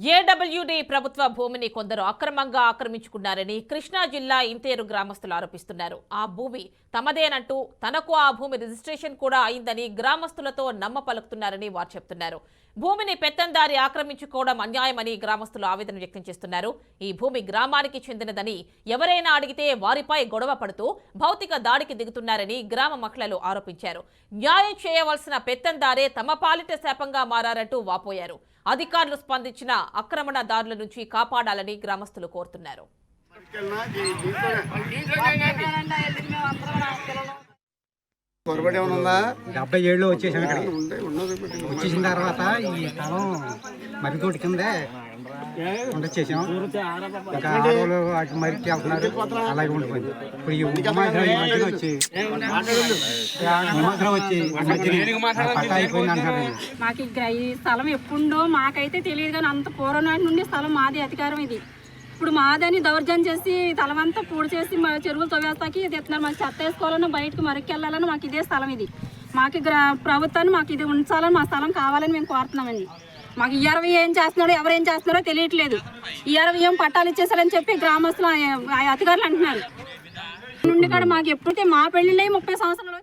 ఏడబ్ల్యూడీ ప్రభుత్వ భూమిని కొందరు అక్రమంగా ఆక్రమించుకున్నారని కృష్ణా జిల్లా ఇంతేరు గ్రామస్తులు ఆరోపిస్తున్నారు. ఆ భూమి తమదేనంటూ తనకు ఆ భూమి రిజిస్ట్రేషన్ కూడా అయిందని గ్రామస్తులతో నమ్మ పలుకుతున్నారని వారు చెప్తున్నారు. భూమిని పెత్తందారి ఆక్రమించుకోవడం అన్యాయమని గ్రామస్తులు ఆవేదన వ్యక్తం చేస్తున్నారు. ఈ భూమి గ్రామానికి చెందినదని ఎవరైనా అడిగితే వారిపై గొడవ పడుతూ భౌతిక దాడికి దిగుతున్నారని గ్రామ మహిళలు ఆరోపించారు. న్యాయం చేయవలసిన పెత్తందారే తమ పాలిట శాపంగా మారారంటూ వాపోయారు. అధికారులు స్పందించిన ఆక్రమణదారుల నుంచి కాపాడాలని గ్రామస్తులు కోరుతున్నారు. పొరపాటు ఏమైనా ఉందా? 77లో వచ్చేసాం. ఇక్కడ వచ్చేసిన తర్వాత ఈ స్థలం మరితోటి కిందే ఉండొచ్చేసాం. ఇంకా ఆడవాళ్ళు అటు మరికి వెళ్తున్నారు, అలాగే ఉండిపోయింది. ఇప్పుడు ఈ మధ్యన వచ్చి పట్టా అయిపోయింది అంటారు. మాకు ఈ స్థలం ఎప్పుడో మాకైతే తెలియదు, కానీ అంత పూర్వం నాటి నుండి స్థలం మాది, అధికారం ఇది. ఇప్పుడు మాదని దౌర్జన్యం చేసి తలమంతా పూడి చేసి మా చెరువులు తవ్వేస్తాకి ఇది ఎత్తున్నారు. మాకు చెత్త వేసుకోవాలన్నా బయటకు మరికి వెళ్ళాలని మాకు ఇదే స్థలం ఇది. మాకు ప్రభుత్వాన్ని మాకు ఇది ఉంచాలని, మా స్థలం కావాలని మేము కోరుతున్నామండి. మాకు ఈఆర్వీ ఏం చేస్తున్నారో ఎవరేం చేస్తున్నారో తెలియట్లేదు. ఈఆర్వీ ఏం పట్టాలు ఇచ్చేసారని చెప్పి గ్రామస్తులు అధికారులు అంటున్నారు. నుండి కూడా మాకు ఎప్పుడైతే మా పెళ్లిళ్ళే 30 సంవత్సరాలు